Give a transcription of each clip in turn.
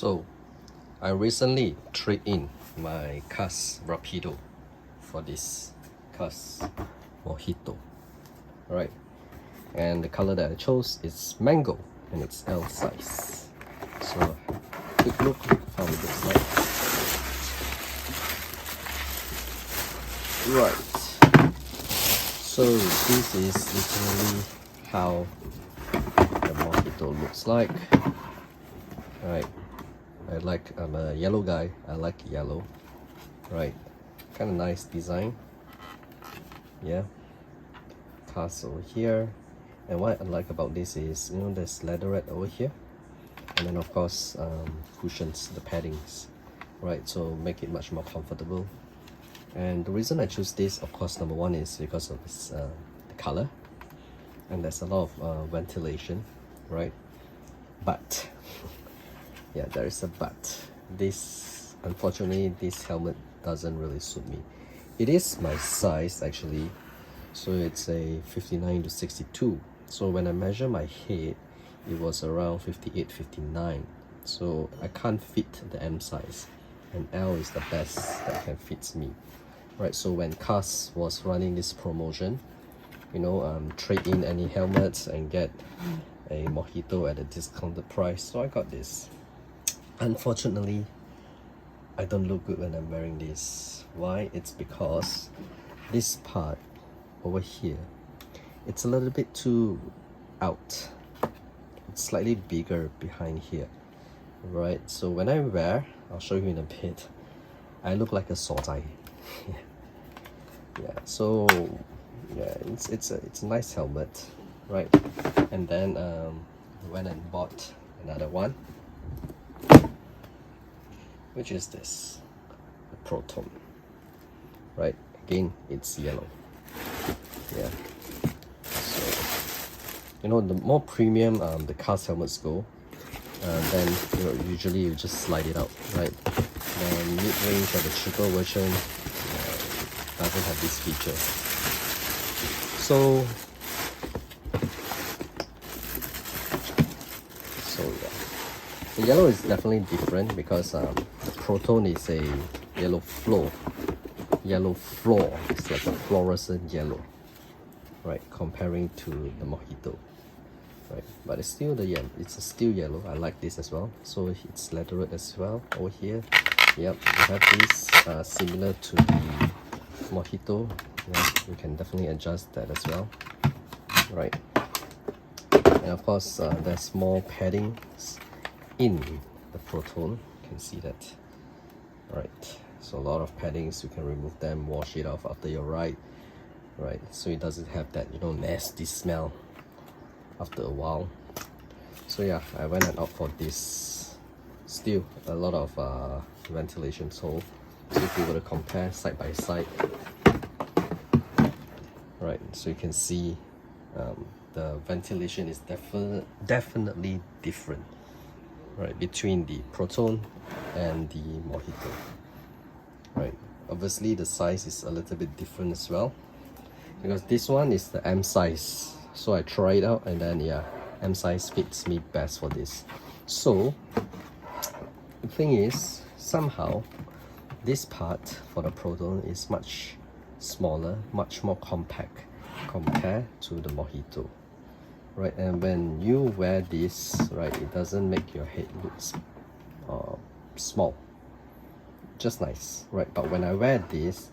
So, I recently trade in my Cas Rapido for this Cas Mojito, right? And the color that I chose is mango, and it's L size. So, quick look how it looks like. Right. So this is literally how the Mojito looks like. Right. I'm a yellow guy. I like yellow. Right. Kind of nice design. Yeah. Cast over here. And what I like about this is, there's leatherette over here. And then of course, cushions, the paddings. Right. So make it much more comfortable. And the reason I choose this, of course, number one is because of this, the color. And there's a lot of ventilation. Right. But yeah, there is a but. Unfortunately, this helmet doesn't really suit me. It is my size actually, so it's a 59 to 62. So when I measure my head, it was around 58, 59. So I can't fit the M size, and L is the best that can fit me. Right, so when Cas was running this promotion, trade in any helmets and get a Mojito at a discounted price, so I got this. Unfortunately, I don't look good when I'm wearing this. Why? It's because this part over here, it's a little bit too out. It's slightly bigger behind here, right? So when I wear, I'll show you in a bit, I look like a sozai. Yeah, so yeah, it's a nice helmet, right? And then went and bought another one, which is this, the Proton, right? Again, it's yellow. Yeah. So the more premium the Cas helmets go, then usually you just slide it out, right? The mid-range or the cheaper version doesn't have this feature. So yeah, the yellow is definitely different because the Proton is a yellow floor. It's like a fluorescent yellow, right? Comparing to the Mojito, right? But it's still it's a still yellow. I like this as well. So it's leatherette as well over here. Yep, we have this similar to the Mojito. Yeah, you can definitely adjust that as well, right? And of course, there's more padding in the Proton. You can see that, right? So a lot of paddings, you can remove them, wash it off after your ride, right? So it doesn't have that nasty smell after a while. So yeah, I went and opt for this. Still a lot of ventilation hole. So if you were to compare side by side, right? So you can see the ventilation is definitely different, right, between the Proton and the Mojito, right? Obviously the size is a little bit different as well, because this one is the M size. So I tried it out, and then yeah, M size fits me best for this. So the thing is, somehow this part for the Proton is much smaller, much more compact compared to the Mojito, right? And when you wear this, right, it doesn't make your head look small, just nice, right? But when I wear this,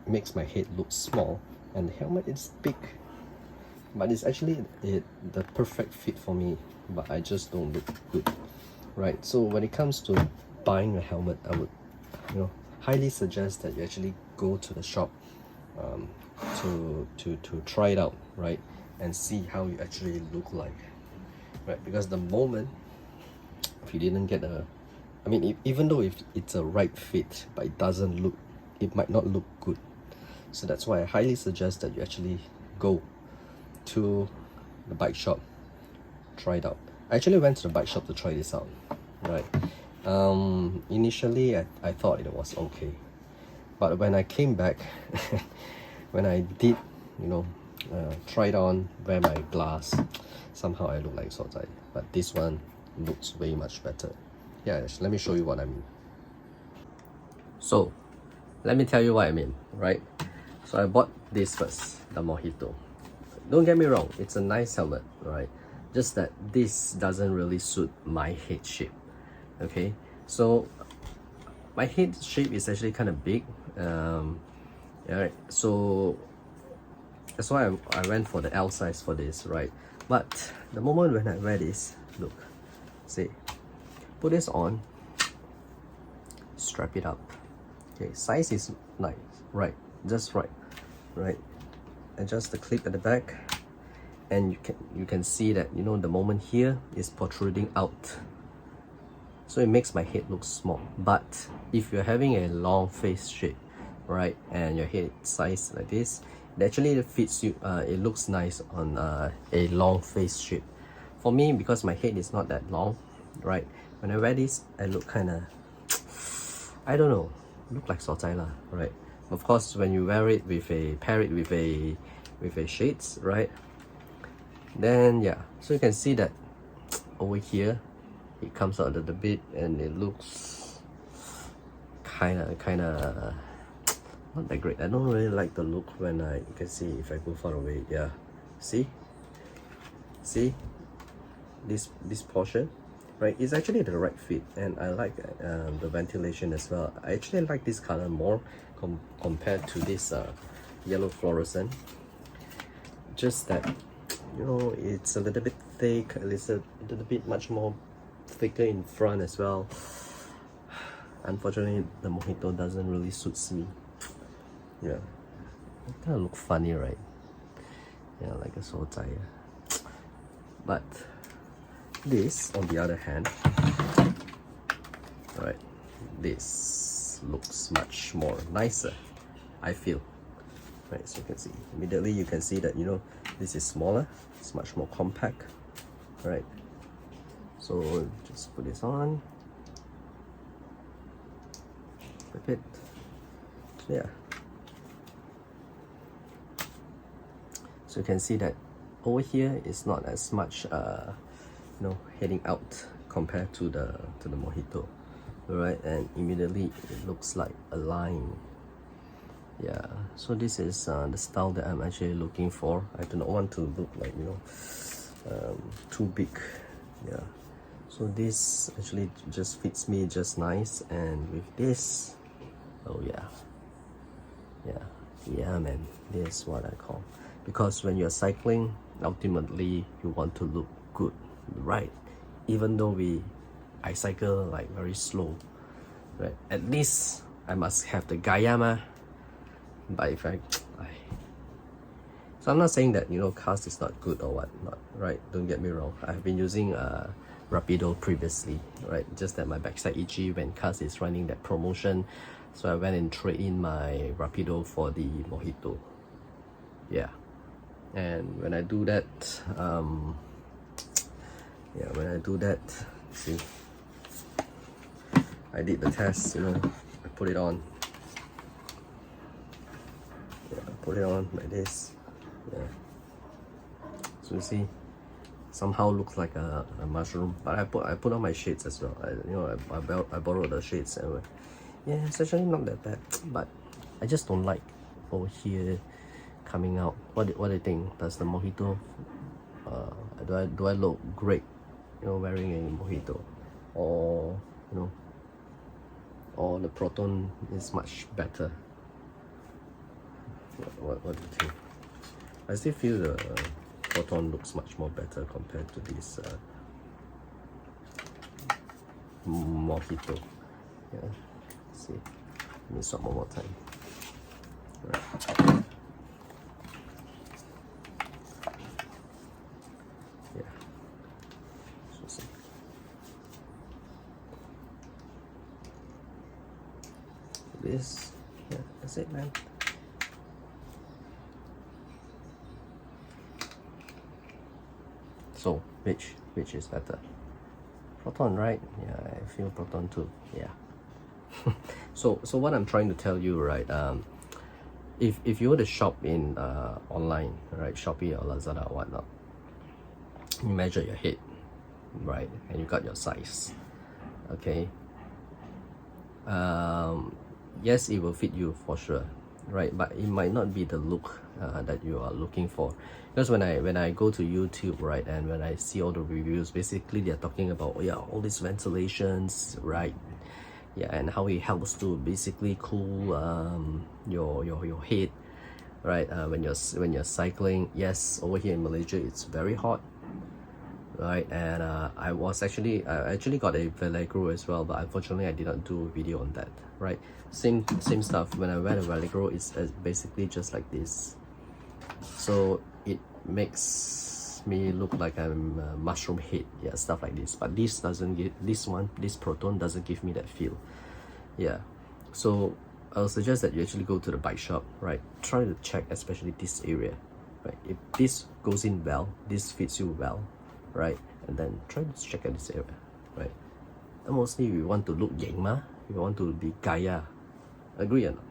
makes my head look small, and the helmet is big. But it's actually the perfect fit for me, but I just don't look good, right? So when it comes to buying a helmet, I would highly suggest that you actually go to the shop to try it out, right? And see how you actually look like, right? Because the moment if you didn't get even though if it's a right fit, but it might not look good. So that's why I highly suggest that you actually go to the bike shop, try it out. I actually went to the bike shop to try this out, right? Initially I thought it was okay, but when I came back when I did try it on, wear my glass, somehow I look like sozai. But this one looks way much better, yeah, let me show you what I mean. So let me tell you what I mean, right? So I bought this first, the Mojito. Don't get me wrong, it's a nice helmet, right? Just that this doesn't really suit my head shape. Okay, so my head shape is actually kind of big. Yeah, so that's why I went for the L size for this, right? But the moment when I wear this, look, see, put this on, strap it up. Okay, size is nice, right? Just right, right? Adjust the clip at the back, and you can see that, you know, the moment here is protruding out, so it makes my head look small. But if you're having a long face shape, right, and your head size like this, it actually fits you. It looks nice on a long face shape. For me, because my head is not that long, right, when I wear this, I look kind of, I don't know, look like sotai lah, right? Of course, when you wear it with a pair it with a shades, right, then yeah, so you can see that over here it comes out a little bit and it looks kind of not that great. I don't really like the look when you can see if I go far away. Yeah, see this portion, right? It's actually the right fit, and I like the ventilation as well. I actually like this color more compared to this yellow fluorescent. Just that, you know, it's a little bit thick, it's a little bit much more thicker in front as well. Unfortunately, the Mojito doesn't really suits me. Yeah, it kind of look funny, right? Yeah, like a sotai. But this, on the other hand, right, this looks much more nicer, I feel. Right, so you can see immediately, you can see that, you know, this is smaller, it's much more compact, right? So just put this on, flip it, yeah. So you can see that over here is not as much you know, heading out compared to the Mojito, right? And immediately it looks like a line. Yeah, so this is the style that I'm actually looking for. I do not want to look like, you know, too big. Yeah, so this actually just fits me just nice, and with this, oh yeah man, this is what I call, because when you're cycling, ultimately you want to look good, right? Even though I cycle like very slow, right? At least I must have the Gaya. But if so I'm not saying that, you know, cast is not good or whatnot, right? Don't get me wrong. I've been using Rapido previously, right? Just that my backside itchy when cast is running that promotion, so I went and trade in my Rapido for the Mojito. Yeah, and when I do that, yeah, when I do that, see, I did the test, you know, I put it on. Yeah, put it on like this. Yeah, so you see, somehow looks like a mushroom. But I put on my shades as well. I borrowed the shades and yeah, it's actually not that bad. But I just don't like over here coming out. What do you think? Does the Mojito? Do I look great, you know, wearing a Mojito, or you know, or the Proton is much better? What do you think? I still feel the Proton looks much more better compared to this Mojito. Yeah, see, let me swap one more time. Right. Yeah, so see. This, yeah, that's it, man. So which is better? Proton, right? Yeah, I feel Proton too. Yeah. So what I'm trying to tell you, right? If you were to shop in online, right, Shopee or Lazada or whatnot, you measure your head, right, and you got your size. okay, yes, it will fit you for sure, right? But it might not be the look that you are looking for. Because when I go to YouTube, right, and when I see all the reviews, basically they're talking about, oh yeah, all these ventilations, right? Yeah, and how it helps to basically cool your head, right? When you're cycling. Yes, over here in Malaysia it's very hot, right? And I actually got a Velcro as well, but unfortunately I did not do a video on that, right? Same stuff. When I wear the Velcro, it's basically just like this, so it makes me look like I'm a mushroom head, yeah, stuff like this. But this doesn't give, this Proton doesn't give me that feel, yeah. So I'll suggest that you actually go to the bike shop, right? Try to check especially this area, right? If this goes in well, this fits you well, right? And then try to check out this area, right? And mostly we want to look yang ma, we want to be Gaya, agree or not,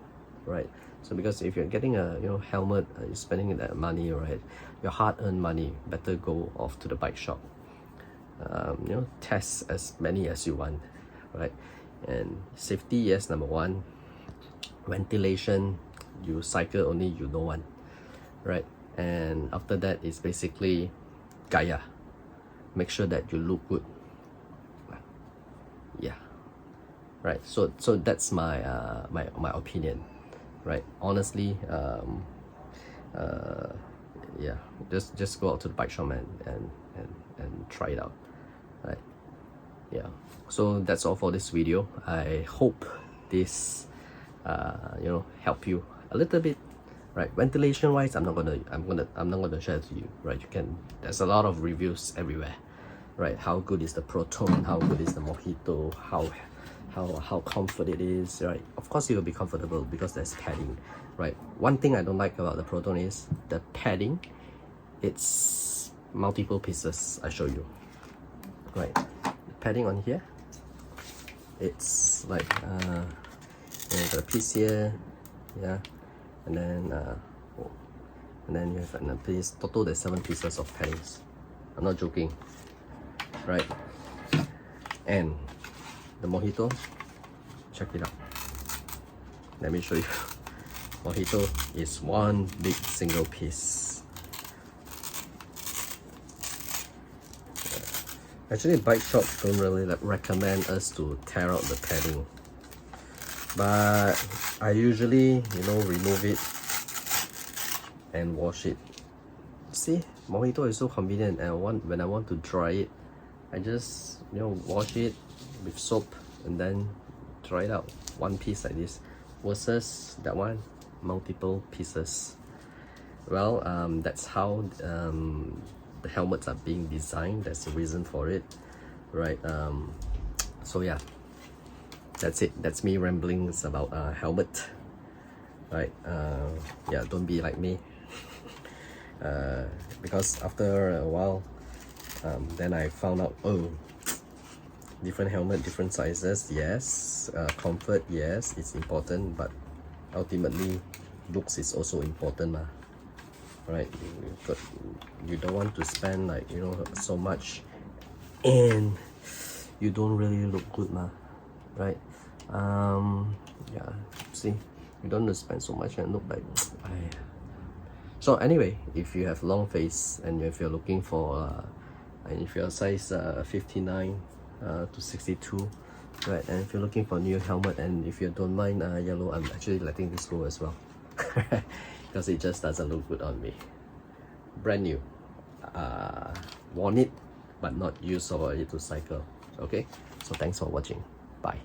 right? So because if you're getting a helmet, you're spending that money, right? Your hard-earned money, better go off to the bike shop. Test as many as you want, right? And safety, yes, number one. Ventilation, you cycle only you know one, right? And after that is basically Gaya. Make sure that you look good, yeah, right? So that's my my opinion, right? Honestly, yeah, just go out to the bike shop and try it out, right? Yeah, so that's all for this video. I hope this help you a little bit, right? Ventilation wise, I'm not gonna share to you, right? There's a lot of reviews everywhere, right? How good is the Proton, how good is the Mojito, how comfort it is, right? Of course it will be comfortable because there's padding, right? One thing I don't like about the Proton is the padding. It's multiple pieces. I show you, right? The padding on here, it's like you got a piece here, yeah, and then you have another piece. Total there's 7 pieces of paddings. I'm not joking, right? And the Mojito, check it out. Let me show you. Mojito is one big single piece. Actually, bike shops don't really recommend us to tear out the padding, but I usually remove it and wash it. See, Mojito is so convenient, and when I want to dry it, I just wash it with soap and then dry it out. One piece like this versus that one, multiple pieces. Well, that's how the helmets are being designed. That's the reason for it, right? So yeah, that's it. That's me rambling about helmet, right? Yeah, don't be like me. Because after a while, then I found out, oh, different helmet, different sizes. Yes, comfort, yes, it's important, but ultimately looks is also important, ma. Right? You don't want to spend like so much and you don't really look good, ma. Right? Yeah, see, you don't want to spend so much and look like So anyway, if you have long face and if you're looking for and if you're size 59 to 62, right, and if you're looking for a new helmet, and if you don't mind yellow, I'm actually letting this go as well because it just doesn't look good on me. Brand new, worn it but not used for it to cycle. Okay, so thanks for watching. Bye.